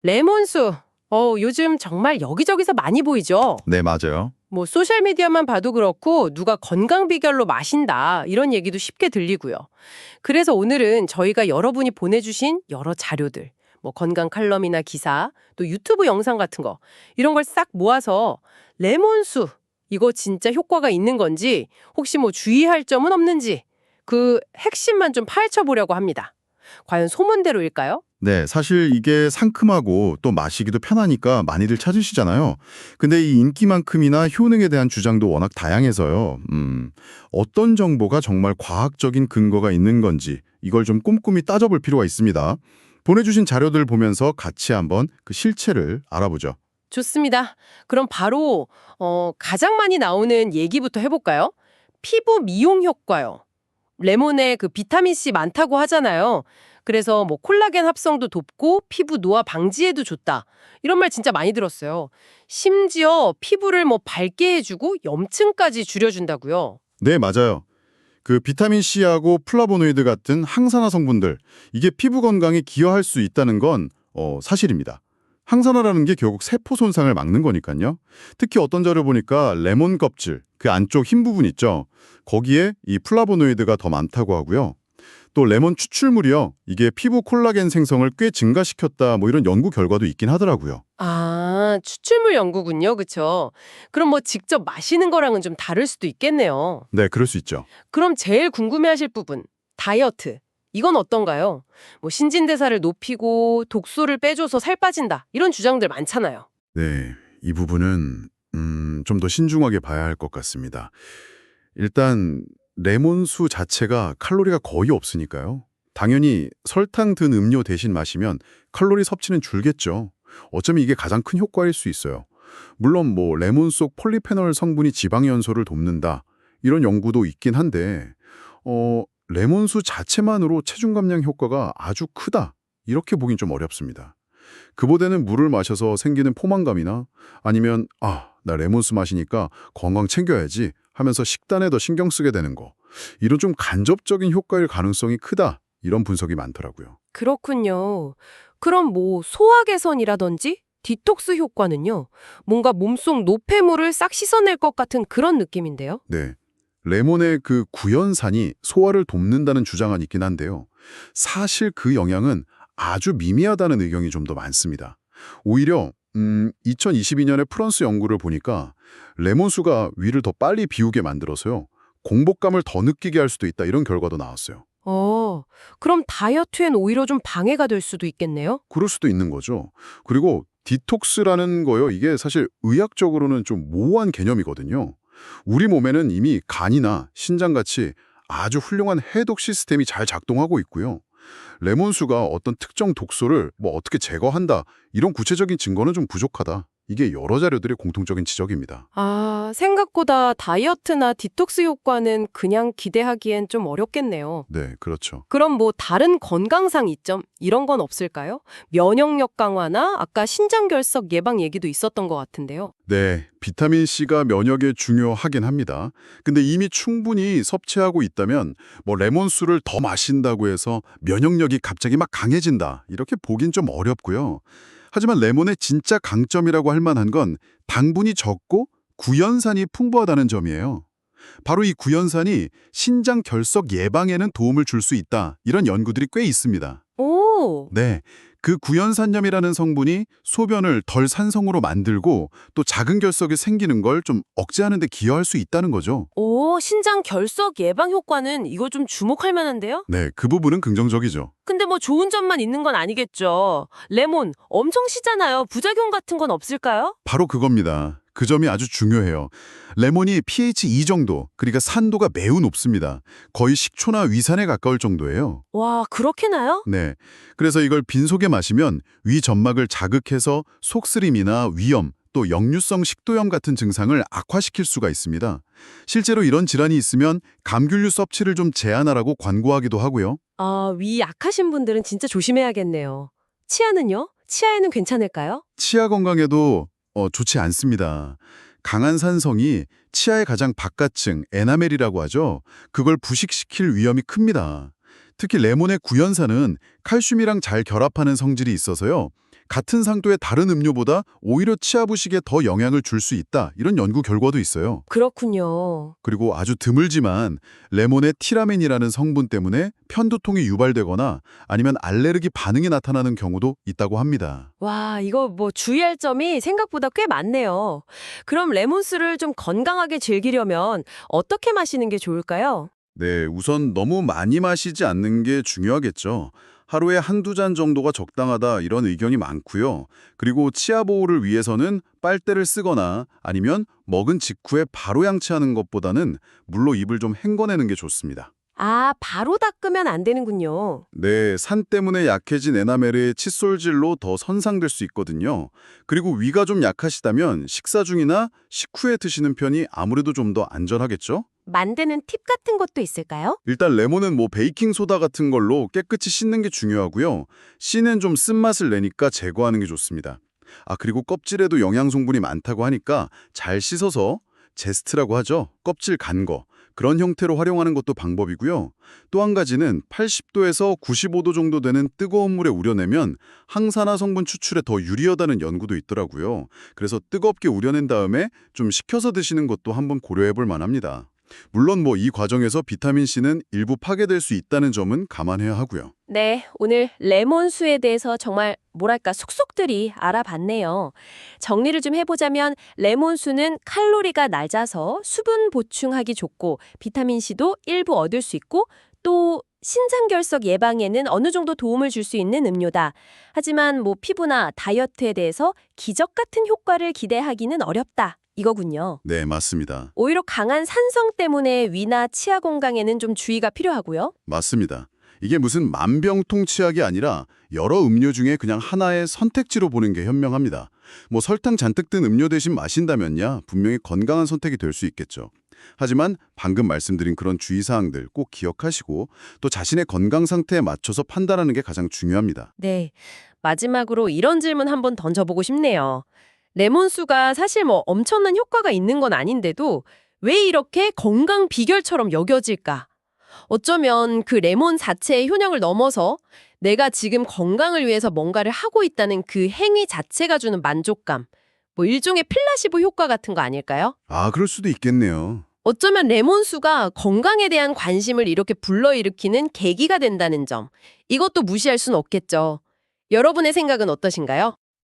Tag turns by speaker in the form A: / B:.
A: 레몬수. 요즘 정말 여기저기서 많이 보이죠?
B: 네, 맞아요.
A: 뭐 소셜미디어만 봐도 그렇고 누가 건강 비결로 마신다 이런 얘기도 쉽게 들리고요. 그래서 오늘은 저희가 여러분이 보내주신 여러 자료들, 뭐 건강 칼럼이나 기사, 또 유튜브 영상 같은 거 이런 걸 싹 모아서 레몬수 이거 진짜 효과가 있는 건지 혹시 뭐 주의할 점은 없는지 그 핵심만 좀 파헤쳐 보려고 합니다. 과연 소문대로일까요?
B: 네, 사실 이게 상큼하고 또 마시기도 편하니까 많이들 찾으시잖아요. 근데 이 인기만큼이나 효능에 대한 주장도 워낙 다양해서요. 어떤 정보가 정말 과학적인 근거가 있는 건지 이걸 좀 꼼꼼히 따져볼 필요가 있습니다. 보내주신 자료들 보면서 같이 한번 그 실체를 알아보죠.
A: 좋습니다. 그럼 바로 가장 많이 나오는 얘기부터 해볼까요? 피부 미용 효과요. 레몬에 그 비타민C 많다고 하잖아요. 그래서 뭐 콜라겐 합성도 돕고 피부 노화 방지에도 좋다. 이런 말 진짜 많이 들었어요. 심지어 피부를 뭐 밝게 해주고 염증까지 줄여준다고요.
B: 네, 맞아요. 그 비타민 C하고 플라보노이드 같은 항산화 성분들, 이게 피부 건강에 기여할 수 있다는 건 사실입니다. 항산화라는 게 결국 세포 손상을 막는 거니까요. 특히 어떤 자료 보니까 레몬 껍질, 그 안쪽 흰 부분 있죠. 거기에 이 플라보노이드가 더 많다고 하고요. 또 레몬 추출물이요. 이게 피부 콜라겐 생성을 꽤 증가시켰다. 뭐 이런 연구 결과도 있긴 하더라고요.
A: 아, 추출물 연구군요. 그쵸? 그럼 뭐 직접 마시는 거랑은 좀 다를 수도 있겠네요.
B: 네, 그럴 수 있죠.
A: 그럼 제일 궁금해하실 부분, 다이어트. 이건 어떤가요? 뭐 신진대사를 높이고 독소를 빼줘서 살 빠진다. 이런 주장들 많잖아요.
B: 네, 이 부분은 좀 더 신중하게 봐야 할 것 같습니다. 일단 레몬수 자체가 칼로리가 거의 없으니까요. 당연히 설탕 든 음료 대신 마시면 칼로리 섭취는 줄겠죠. 어쩌면 이게 가장 큰 효과일 수 있어요. 물론 뭐 레몬 속 폴리페놀 성분이 지방 연소를 돕는다. 이런 연구도 있긴 한데 레몬수 자체만으로 체중 감량 효과가 아주 크다. 이렇게 보긴 좀 어렵습니다. 그보다는 물을 마셔서 생기는 포만감이나 아니면 나 레몬수 마시니까 건강 챙겨야지 하면서 식단에 더 신경 쓰게 되는 거. 이런 좀 간접적인 효과일 가능성이 크다. 이런 분석이 많더라고요.
A: 그렇군요. 그럼 뭐 소화 개선이라든지 디톡스 효과는요? 뭔가 몸속 노폐물을 싹 씻어낼 것 같은 그런 느낌인데요.
B: 네. 레몬의 그 구연산이 소화를 돕는다는 주장은 있긴 한데요. 사실 그 영향은 아주 미미하다는 의견이 좀 더 많습니다. 오히려 2022년에 프랑스 연구를 보니까 레몬수가 위를 더 빨리 비우게 만들어서요. 공복감을 더 느끼게 할 수도 있다 이런 결과도 나왔어요.
A: 그럼 다이어트엔 오히려 좀 방해가 될 수도 있겠네요?
B: 그럴 수도 있는 거죠. 그리고 디톡스라는 거요. 이게 사실 의학적으로는 좀 모호한 개념이거든요. 우리 몸에는 이미 간이나 신장같이 아주 훌륭한 해독 시스템이 잘 작동하고 있고요. 레몬수가 어떤 특정 독소를 뭐 어떻게 제거한다 이런 구체적인 증거는 좀 부족하다. 이게 여러 자료들의 공통적인 지적입니다.
A: 아, 생각보다 다이어트나 디톡스 효과는 그냥 기대하기엔 좀 어렵겠네요.
B: 네, 그렇죠.
A: 그럼 뭐 다른 건강상 이점 이런 건 없을까요? 면역력 강화나 아까 신장결석 예방 얘기도 있었던 것 같은데요.
B: 네, 비타민C가 면역에 중요하긴 합니다. 근데 이미 충분히 섭취하고 있다면 뭐 레몬수를 더 마신다고 해서 면역력이 갑자기 막 강해진다. 이렇게 보긴 좀 어렵고요. 하지만 레몬의 진짜 강점이라고 할 만한 건 당분이 적고 구연산이 풍부하다는 점이에요. 바로 이 구연산이 신장 결석 예방에는 도움을 줄 수 있다. 이런 연구들이 꽤 있습니다.
A: 오,
B: 네, 그 구연산염이라는 성분이 소변을 덜 산성으로 만들고 또 작은 결석이 생기는 걸 좀 억제하는 데 기여할 수 있다는 거죠.
A: 신장결석 예방 효과는 이거 좀 주목할 만한데요?
B: 네, 그 부분은 긍정적이죠.
A: 근데 뭐 좋은 점만 있는 건 아니겠죠. 레몬 엄청 시잖아요. 부작용 같은 건 없을까요?
B: 바로 그겁니다. 그 점이 아주 중요해요. 레몬이 pH 2 정도, 그러니까 산도가 매우 높습니다. 거의 식초나 위산에 가까울 정도예요.
A: 와, 그렇게나요?
B: 네, 그래서 이걸 빈속에 마시면 위 점막을 자극해서 속쓰림이나 위염, 또 역류성 식도염 같은 증상을 악화시킬 수가 있습니다. 실제로 이런 질환이 있으면 감귤류 섭취를 좀 제한하라고 권고하기도 하고요.
A: 아, 위 약하신 분들은 진짜 조심해야겠네요. 치아는요? 치아에는 괜찮을까요?
B: 치아 건강에도 좋지 않습니다. 강한 산성이 치아의 가장 바깥층, 에나멜이라고 하죠. 그걸 부식시킬 위험이 큽니다. 특히 레몬의 구연산은 칼슘이랑 잘 결합하는 성질이 있어서요. 같은 상도의 다른 음료보다 오히려 치아 부식에 더 영향을 줄 수 있다. 이런 연구 결과도 있어요.
C: 그렇군요.
B: 그리고 아주 드물지만 레몬의 티라멘이라는 성분 때문에 편두통이 유발되거나 아니면 알레르기 반응이 나타나는 경우도 있다고 합니다.
C: 와, 이거 뭐 주의할 점이 생각보다 꽤 많네요. 그럼 레몬수를 좀 건강하게 즐기려면 어떻게 마시는 게 좋을까요?
B: 네, 우선 너무 많이 마시지 않는 게 중요하겠죠. 하루에 한두 잔 정도가 적당하다 이런 의견이 많고요. 그리고 치아 보호를 위해서는 빨대를 쓰거나 아니면 먹은 직후에 바로 양치하는 것보다는 물로 입을 좀 헹궈내는 게 좋습니다.
C: 아, 바로 닦으면 안 되는군요.
B: 네, 산 때문에 약해진 에나멜의 칫솔질로 더 손상될 수 있거든요. 그리고 위가 좀 약하시다면 식사 중이나 식후에 드시는 편이 아무래도 좀 더 안전하겠죠?
C: 만드는 팁 같은 것도 있을까요?
B: 일단 레몬은 베이킹 소다 같은 걸로 깨끗이 씻는 게 중요하고요. 씨는 좀 쓴맛을 내니까 제거하는 게 좋습니다. 그리고 껍질에도 영양 성분이 많다고 하니까 잘 씻어서 제스트라고 하죠. 껍질 간 거. 그런 형태로 활용하는 것도 방법이고요. 또 한 가지는 80도에서 95도 정도 되는 뜨거운 물에 우려내면 항산화 성분 추출에 더 유리하다는 연구도 있더라고요. 그래서 뜨겁게 우려낸 다음에 좀 식혀서 드시는 것도 한번 고려해 볼 만합니다. 물론 이 과정에서 비타민C는 일부 파괴될 수 있다는 점은 감안해야 하고요.
C: 네, 오늘 레몬수에 대해서 정말 뭐랄까 속속들이 알아봤네요. 정리를 좀 해보자면 레몬수는 칼로리가 낮아서 수분 보충하기 좋고 비타민C도 일부 얻을 수 있고 또 신장결석 예방에는 어느 정도 도움을 줄 수 있는 음료다. 하지만 피부나 다이어트에 대해서 기적 같은 효과를 기대하기는 어렵다. 이거군요.
B: 네, 맞습니다.
C: 오히려 강한 산성 때문에 위나 치아 건강에는 좀 주의가 필요하고요.
B: 맞습니다. 이게 무슨 만병통치약이 아니라 여러 음료 중에 그냥 하나의 선택지로 보는 게 현명합니다. 설탕 잔뜩 든 음료 대신 마신다면야 분명히 건강한 선택이 될 수 있겠죠. 하지만 방금 말씀드린 그런 주의사항들 꼭 기억하시고 또 자신의 건강 상태에 맞춰서 판단하는 게 가장 중요합니다.
C: 네. 마지막으로 이런 질문 한번 던져보고 싶네요. 레몬수가 사실 엄청난 효과가 있는 건 아닌데도 왜 이렇게 건강 비결처럼 여겨질까? 어쩌면 그 레몬 자체의 효능을 넘어서 내가 지금 건강을 위해서 뭔가를 하고 있다는 그 행위 자체가 주는 만족감, 일종의 플라시보 효과 같은 거 아닐까요?
B: 그럴 수도 있겠네요.
C: 어쩌면 레몬수가 건강에 대한 관심을 이렇게 불러일으키는 계기가 된다는 점, 이것도 무시할 수는 없겠죠. 여러분의 생각은 어떠신가요?